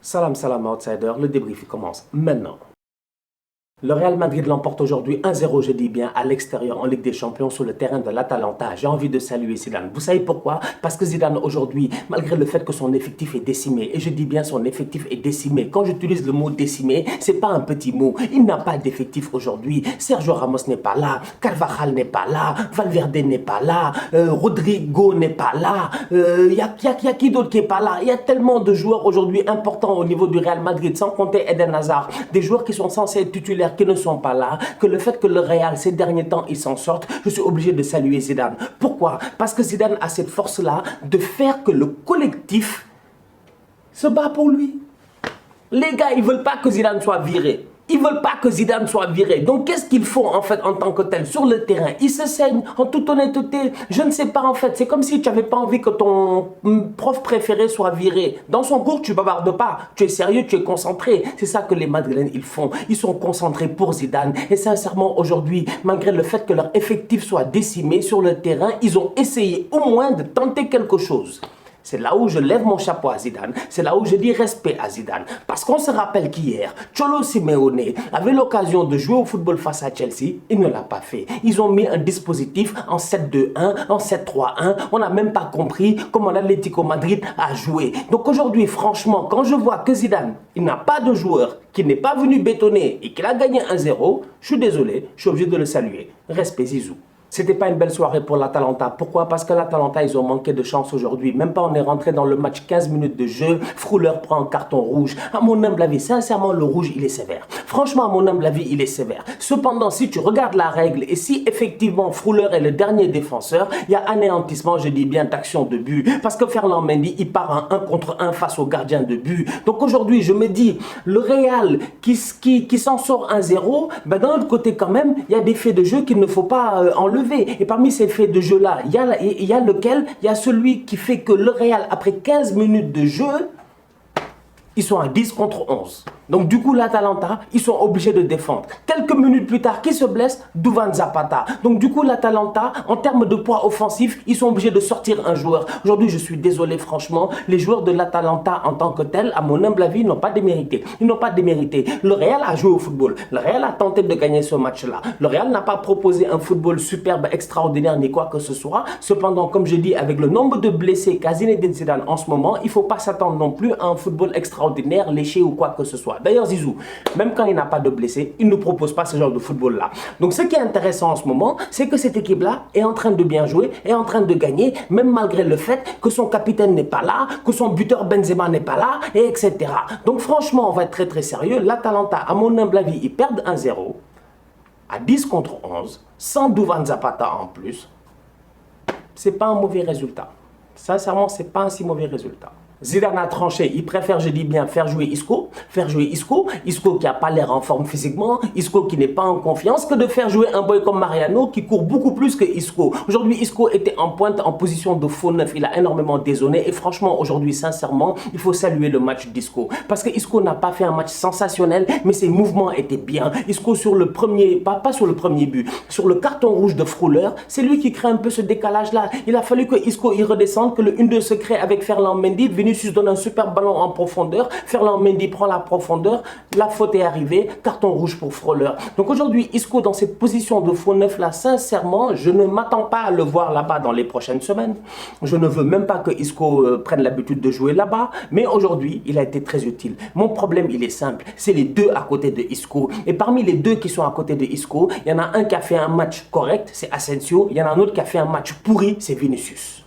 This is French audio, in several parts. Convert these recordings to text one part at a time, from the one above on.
Salam salam outsider, le débrief commence maintenant. Le Real Madrid l'emporte aujourd'hui 1-0, je dis bien, à l'extérieur en Ligue des Champions sur le terrain de l'Atalanta. J'ai envie de saluer Zidane. Vous savez pourquoi? Parce que Zidane aujourd'hui, malgré le fait que son effectif est décimé, et je dis bien son effectif est décimé, quand j'utilise le mot décimé, c'est pas un petit mot. Il n'a pas d'effectif aujourd'hui. Sergio Ramos n'est pas là, Carvajal n'est pas là, Valverde n'est pas là, Rodrigo n'est pas là, y a qui d'autre qui est pas là? Il y a tellement de joueurs aujourd'hui importants au niveau du Real Madrid, sans compter Eden Hazard, des joueurs qui sont censés être titulaires qui ne sont pas là, que le fait que le Real, ces derniers temps, ils s'en sortent, je suis obligé de saluer Zidane. Pourquoi? Parce que Zidane a cette force-là de faire que le collectif se bat pour lui. Les gars, ils ne veulent pas que Zidane soit viré. Ils ne veulent pas que Zidane soit viré. Donc, qu'est-ce qu'ils font, en fait, en tant que tel, sur le terrain? Ils se saignent, en toute honnêteté. Je ne sais pas, en fait. C'est comme si tu n'avais pas envie que ton prof préféré soit viré. Dans son cours, tu ne bavardes pas. Tu es sérieux, tu es concentré. C'est ça que les Madrilènes, ils font. Ils sont concentrés pour Zidane. Et sincèrement, aujourd'hui, malgré le fait que leur effectif soit décimé sur le terrain, ils ont essayé au moins de tenter quelque chose. C'est là où je lève mon chapeau à Zidane. C'est là où je dis respect à Zidane. Parce qu'on se rappelle qu'hier, Cholo Simeone avait l'occasion de jouer au football face à Chelsea. Il ne l'a pas fait. Ils ont mis un dispositif en 7-2-1, en 7-3-1. On n'a même pas compris comment l'Atlético Madrid a joué. Donc aujourd'hui, franchement, quand je vois que Zidane, il n'a pas de joueur, qu'il n'est pas venu bétonner et qu'il a gagné 1-0, je suis désolé, je suis obligé de le saluer. Respect Zizou. C'était pas une belle soirée pour l'Atalanta. Pourquoi? Parce que l'Atalanta, ils ont manqué de chance aujourd'hui. Même pas on est rentré dans le match 15 minutes de jeu. Frouler prend un carton rouge. À mon humble avis, sincèrement, le rouge, il est sévère. Franchement, à mon humble avis, il est sévère. Cependant, si tu regardes la règle et si effectivement Frouler est le dernier défenseur, il y a anéantissement, je dis bien, d'action de but. Parce que Ferland Mendy, il part en 1 contre 1 face au gardien de but. Donc aujourd'hui, je me dis, le Real qui s'en sort 1-0, ben d'un autre côté quand même, il y a des faits de jeu qu'il ne faut pas enlever. Et parmi ces faits de jeu-là, il y a lequel? Il y a celui qui fait que le Real, après 15 minutes de jeu, ils sont à 10 contre 11. Donc du coup, l'Atalanta, ils sont obligés de défendre. Quelques minutes plus tard, qui se blesse? Duvan Zapata. Donc du coup, l'Atalanta, en termes de poids offensif, ils sont obligés de sortir un joueur. Aujourd'hui, je suis désolé, franchement, les joueurs de l'Atalanta en tant que tels, à mon humble avis, n'ont pas démérité. Ils n'ont pas démérité. Le Real a joué au football. Le Real a tenté de gagner ce match-là. Le Real n'a pas proposé un football superbe, extraordinaire, ni quoi que ce soit. Cependant, comme je dis, avec le nombre de blessés qu'a Zinedine Zidane en ce moment, il ne faut pas s'attendre non plus à un football extraordinaire, léché ou quoi que ce soit. D'ailleurs, Zizou, même quand il n'a pas de blessés, il ne propose pas ce genre de football-là. Donc, ce qui est intéressant en ce moment, c'est que cette équipe-là est en train de bien jouer, est en train de gagner, même malgré le fait que son capitaine n'est pas là, que son buteur Benzema n'est pas là, et etc. Donc, franchement, on va être très très sérieux. L'Atalanta, à mon humble avis, ils perdent 1-0 à 10 contre 11, sans Duvan Zapata en plus. C'est pas un mauvais résultat. Sincèrement, c'est pas un si mauvais résultat. Zidane a tranché, il préfère, je dis bien, faire jouer Isco qui n'a pas l'air en forme physiquement, Isco qui n'est pas en confiance, que de faire jouer un boy comme Mariano qui court beaucoup plus que Isco. Aujourd'hui, Isco était en pointe, en position de faux neuf, il a énormément dézonné et franchement, aujourd'hui, sincèrement, il faut saluer le match d'Isco. Parce que Isco n'a pas fait un match sensationnel, mais ses mouvements étaient bien. Isco sur le premier, pas sur le premier but, sur le carton rouge de Frouler, c'est lui qui crée un peu ce décalage-là. Il a fallu que Isco y redescende, que le 1-2 se crée avec Ferland Mendy, Vinicius donne un super ballon en profondeur, Ferland Mendy prend la profondeur, la faute est arrivée, carton rouge pour Freuler. Donc aujourd'hui, Isco dans cette position de faux neuf là, sincèrement, je ne m'attends pas à le voir là-bas dans les prochaines semaines. Je ne veux même pas que Isco prenne l'habitude de jouer là-bas, mais aujourd'hui, il a été très utile. Mon problème, il est simple, c'est les deux à côté de Isco. Et parmi les deux qui sont à côté de Isco, il y en a un qui a fait un match correct, c'est Asensio, il y en a un autre qui a fait un match pourri, c'est Vinicius.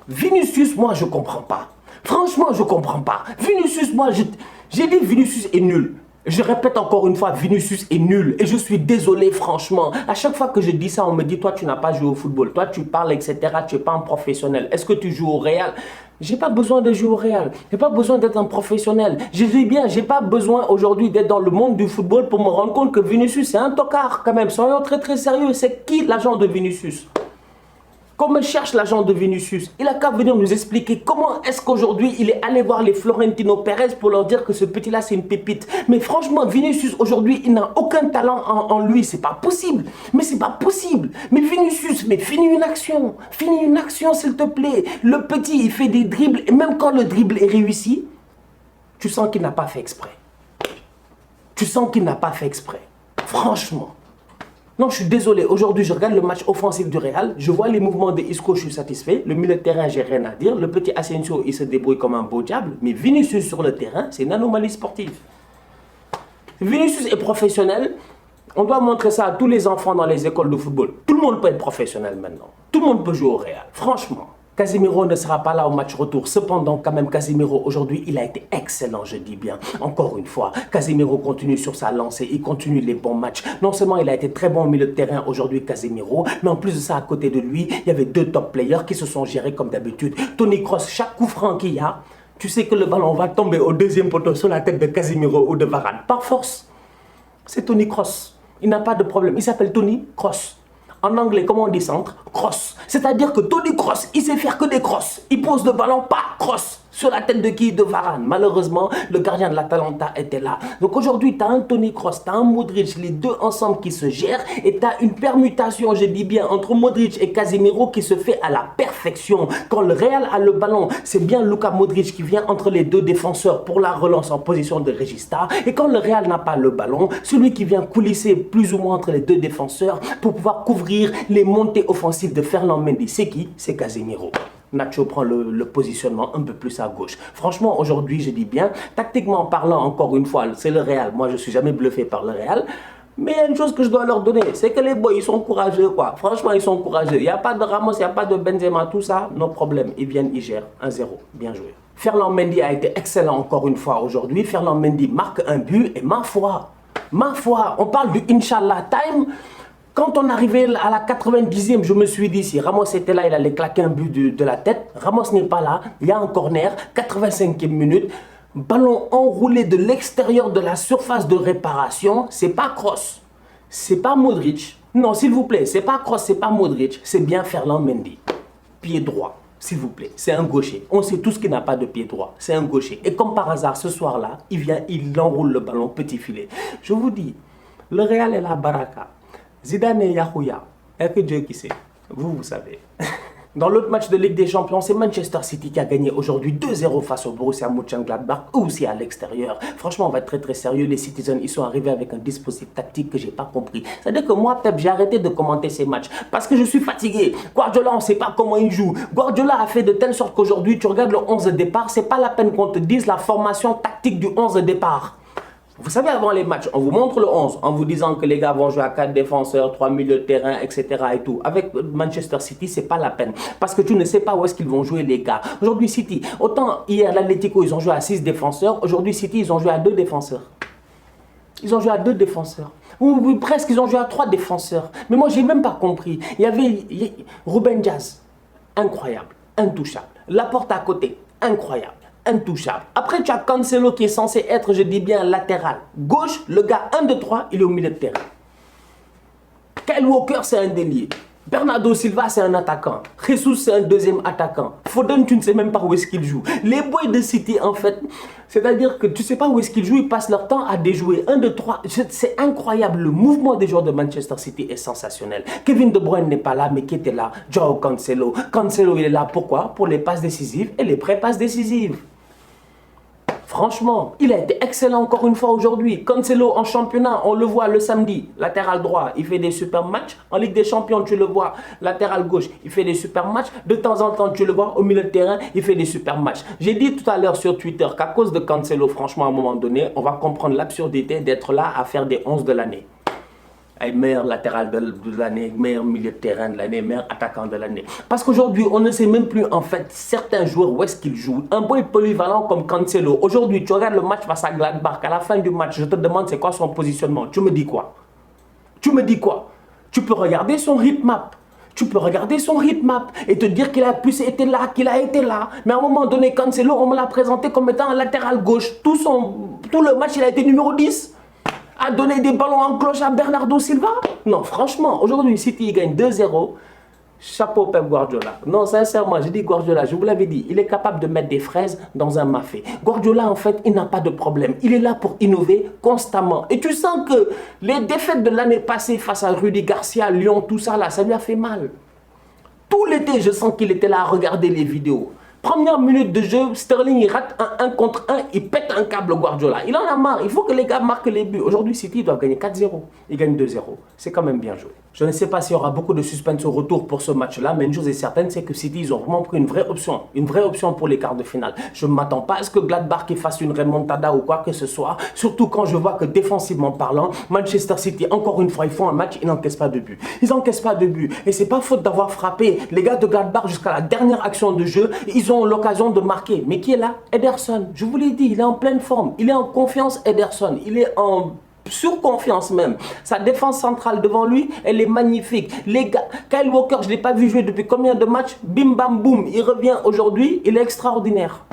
Vinicius, moi, je comprends pas. Franchement, je ne comprends pas. Vinicius, moi, j'ai dit Vinicius est nul. Je répète encore une fois, Vinicius est nul. Et je suis désolé, franchement. À chaque fois que je dis ça, on me dit, toi, tu n'as pas joué au football. Toi, tu parles, etc. Tu n'es pas un professionnel. Est-ce que tu joues au Real? J'ai pas besoin de jouer au Real. J'ai pas besoin d'être un professionnel. Je dis bien, j'ai pas besoin aujourd'hui d'être dans le monde du football pour me rendre compte que Vinicius, c'est un tocard quand même. Soyons très, très sérieux. C'est qui l'agent de Vinicius? Comme cherche l'agent de Vinicius, il a qu'à venir nous expliquer comment est-ce qu'aujourd'hui il est allé voir les Florentino Pérez pour leur dire que ce petit-là c'est une pépite. Mais franchement, Vinicius aujourd'hui, il n'a aucun talent en lui, c'est pas possible. Mais c'est pas possible. Mais Vinicius, mais finis une action s'il te plaît. Le petit, il fait des dribbles et même quand le dribble est réussi, Tu sens qu'il n'a pas fait exprès. Tu sens qu'il n'a pas fait exprès. Franchement. Non, je suis désolé. Aujourd'hui, je regarde le match offensif du Real. Je vois les mouvements de Isco, je suis satisfait. Le milieu de terrain, j'ai rien à dire. Le petit Asensio, il se débrouille comme un beau diable. Mais Vinicius sur le terrain, c'est une anomalie sportive. Vinicius est professionnel. On doit montrer ça à tous les enfants dans les écoles de football. Tout le monde peut être professionnel maintenant. Tout le monde peut jouer au Real. Franchement. Casemiro ne sera pas là au match retour. Cependant, quand même, Casemiro, aujourd'hui, il a été excellent, je dis bien. Encore une fois, Casemiro continue sur sa lancée. Il continue les bons matchs. Non seulement il a été très bon au milieu de terrain aujourd'hui, Casemiro, mais en plus de ça, à côté de lui, il y avait deux top players qui se sont gérés comme d'habitude. Toni Kroos, chaque coup franc qu'il y a, tu sais que le ballon va tomber au deuxième poteau sur la tête de Casemiro ou de Varane. Par force. C'est Toni Kroos. Il n'a pas de problème. Il s'appelle Toni Kroos. En anglais, comment on dit centre? Cross. C'est-à-dire que Toni Kroos, il sait faire que des crosses. Il pose le ballon, pas cross. Sur la tête de qui? De Varane. Malheureusement, le gardien de l'Atalanta était là. Donc aujourd'hui, tu as un Toni Kroos, tu as un Modric, les deux ensemble qui se gèrent. Et tu as une permutation, je dis bien, entre Modric et Casemiro qui se fait à la perfection. Quand le Real a le ballon, c'est bien Luka Modric qui vient entre les deux défenseurs pour la relance en position de Regista. Et quand le Real n'a pas le ballon, celui qui vient coulisser plus ou moins entre les deux défenseurs pour pouvoir couvrir les montées offensives de Ferland Mendy, c'est qui? C'est Casemiro. Nacho prend le positionnement un peu plus à gauche. Franchement, aujourd'hui, je dis bien, tactiquement parlant, encore une fois, c'est le Real. Moi, je ne suis jamais bluffé par le Real. Mais il y a une chose que je dois leur donner, c'est que les boys, ils sont courageux, quoi. Franchement, ils sont courageux. Il n'y a pas de Ramos, il n'y a pas de Benzema, tout ça, nos problèmes. Ils viennent, ils gèrent. 1-0. Bien joué. Ferland Mendy a été excellent encore une fois aujourd'hui. Ferland Mendy marque un but et ma foi, on parle du Inch'Allah time. Quand on arrivait à la 90e, je me suis dit, si Ramos était là, il allait claquer un but de la tête. Ramos n'est pas là. Il y a un corner, 85e minute. Ballon enroulé de l'extérieur de la surface de réparation. C'est pas Kroos. C'est pas Modric. Non, s'il vous plaît, c'est pas Kroos, c'est pas Modric. C'est bien Ferland Mendy. Pied droit, s'il vous plaît. C'est un gaucher. On sait tous qu'il n'a pas de pied droit. C'est un gaucher. Et comme par hasard, ce soir-là, il vient, il enroule le ballon, petit filet. Je vous dis, le Real est la baraka. Zidane et Yahouya, il n'y a que Dieu qui sait. Vous savez. Dans l'autre match de Ligue des Champions, c'est Manchester City qui a gagné aujourd'hui 2-0 face au Borussia Mönchengladbach, aussi à l'extérieur. Franchement, on va être très très sérieux. Les Citizens, ils sont arrivés avec un dispositif tactique que je n'ai pas compris. C'est-à-dire que moi, Pep, j'ai arrêté de commenter ces matchs parce que je suis fatigué. Guardiola, on ne sait pas comment il joue. Guardiola a fait de telle sorte qu'aujourd'hui, tu regardes le 11 de départ, ce n'est pas la peine qu'on te dise la formation tactique du 11 de départ. Vous savez, avant les matchs, on vous montre le 11 en vous disant que les gars vont jouer à 4 défenseurs, 3 milieux de terrain, etc. et tout. Avec Manchester City, c'est pas la peine. Parce que tu ne sais pas où est-ce qu'ils vont jouer les gars. Aujourd'hui, City, autant hier, l'Atlético, ils ont joué à 6 défenseurs. Aujourd'hui, City, ils ont joué à 2 défenseurs. Ils ont joué à 2 défenseurs. Ou presque, ils ont joué à 3 défenseurs. Mais moi, j'ai même pas compris. Il y avait Ruben Dias, incroyable, intouchable. Laporte à côté, incroyable. Intouchable. Après, tu as Cancelo qui est censé être, je dis bien, latéral gauche. Le gars 1, 2, 3, il est au milieu de terrain. Kyle Walker, c'est un délié. Bernardo Silva, c'est un attaquant. Jesus, c'est un deuxième attaquant. Foden, tu ne sais même pas où est-ce qu'il joue. Les boys de City, en fait, c'est-à-dire que tu ne sais pas où est-ce qu'ils jouent, ils passent leur temps à déjouer. 1, 2, 3, c'est incroyable. Le mouvement des joueurs de Manchester City est sensationnel. Kevin De Bruyne n'est pas là, mais qui était là? Joao Cancelo. Cancelo, il est là, pourquoi? Pour les passes décisives et les pré-passes décisives. Franchement, il a été excellent encore une fois aujourd'hui. Cancelo en championnat, on le voit le samedi, latéral droit, il fait des super matchs. En Ligue des Champions, tu le vois, latéral gauche, il fait des super matchs. De temps en temps, tu le vois au milieu de terrain, il fait des super matchs. J'ai dit tout à l'heure sur Twitter qu'à cause de Cancelo, franchement, à un moment donné, on va comprendre l'absurdité d'être là à faire des 11 de l'année. Meilleur latéral de l'année, meilleur milieu de terrain de l'année, meilleur attaquant de l'année. Parce qu'aujourd'hui, on ne sait même plus en fait certains joueurs où est-ce qu'ils jouent. Un boy polyvalent comme Cancelo. Aujourd'hui, tu regardes le match face à Gladbach. À la fin du match, je te demande c'est quoi son positionnement. Tu me dis quoi? Tu me dis quoi? Tu peux regarder son heatmap. Tu peux regarder son heatmap et te dire qu'il a plus été là, qu'il a été là. Mais à un moment donné, Cancelo, on me l'a présenté comme étant un latéral gauche. Tout le match, il a été numéro 10. A donné des ballons en cloche à Bernardo Silva? Non, franchement, aujourd'hui, City gagne 2-0. Chapeau Pep Guardiola. Non, sincèrement, je dis Guardiola, je vous l'avais dit, il est capable de mettre des fraises dans un mafé. Guardiola, en fait, il n'a pas de problème. Il est là pour innover constamment. Et tu sens que les défaites de l'année passée face à Rudy Garcia, Lyon, tout ça, là, ça lui a fait mal. Tout l'été, je sens qu'il était là à regarder les vidéos. Première minute de jeu, Sterling il rate un 1 contre 1, il pète un câble Guardiola. Il en a marre, il faut que les gars marquent les buts. Aujourd'hui, City doit gagner 4-0. Ils gagnent 2-0. C'est quand même bien joué. Je ne sais pas s'il y aura beaucoup de suspense au retour pour ce match-là, mais une chose est certaine, c'est que City, ils ont vraiment pris une vraie option pour les quarts de finale. Je ne m'attends pas à ce que Gladbach fasse une remontada ou quoi que ce soit, surtout quand je vois que défensivement parlant, Manchester City, encore une fois, ils font un match, ils n'encaissent pas de but. Ils n'encaissent pas de but. Et c'est pas faute d'avoir frappé. Les gars de Gladbach, jusqu'à la dernière action de jeu, ils ont l'occasion de marquer. Mais qui est là? Ederson. Je vous l'ai dit, il est en pleine forme. Il est en confiance, Ederson. Il est en surconfiance même. Sa défense centrale devant lui, elle est magnifique. Les gars, Kyle Walker, je ne l'ai pas vu jouer depuis combien de matchs? Bim bam boum, il revient aujourd'hui, il est extraordinaire.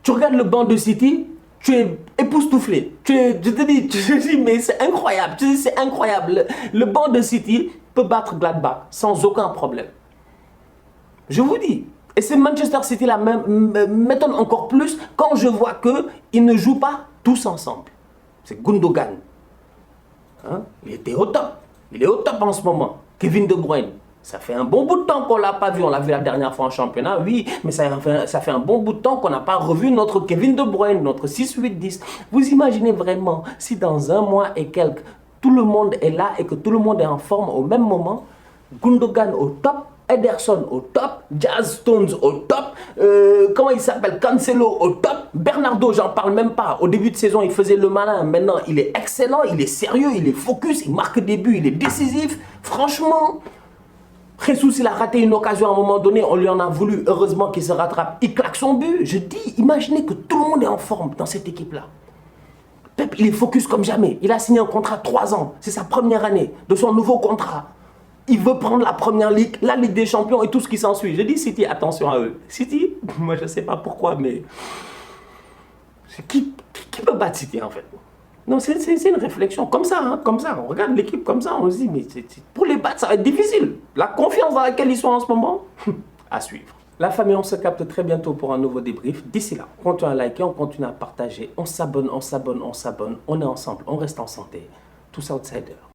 Tu regardes le banc de City, tu es époustouflé. Je te dis, mais c'est incroyable. C'est incroyable. Le banc de City peut battre Gladbach sans aucun problème. Je vous dis. Et c'est Manchester City là m'étonne encore plus quand je vois qu'ils ne jouent pas tous ensemble. C'est Gundogan. Hein? Il était au top. Il est au top en ce moment. Kevin De Bruyne. Ça fait un bon bout de temps qu'on ne l'a pas vu. On l'a vu la dernière fois en championnat, oui. Mais ça fait un bon bout de temps qu'on n'a pas revu notre Kevin De Bruyne, notre 6-8-10. Vous imaginez vraiment si dans un mois et quelques, tout le monde est là et que tout le monde est en forme au même moment, Gundogan au top, Ederson au top, Jazz Stones au top, comment il s'appelle, Cancelo au top, Bernardo, j'en parle même pas. Au début de saison, il faisait le malin. Maintenant, il est excellent, il est sérieux, il est focus, il marque des buts, il est décisif. Franchement, Jesus, il a raté une occasion à un moment donné, on lui en a voulu. Heureusement qu'il se rattrape, il claque son but. Je dis, imaginez que tout le monde est en forme dans cette équipe-là. Pep, il est focus comme jamais. Il a signé un contrat de 3 ans. C'est sa première année de son nouveau contrat. Il veut prendre la première ligue, la Ligue des Champions et tout ce qui s'ensuit. Je dis City, attention à eux. City, moi je ne sais pas pourquoi, mais qui peut battre City en fait? Non, c'est une réflexion comme ça, hein, comme ça. On regarde l'équipe comme ça, on se dit, mais pour les battre, ça va être difficile. La confiance dans laquelle ils sont en ce moment, à suivre. La famille, on se capte très bientôt pour un nouveau débrief. D'ici là, on continue à liker, on continue à partager, on s'abonne, on est ensemble, on reste en santé. Tous outsiders.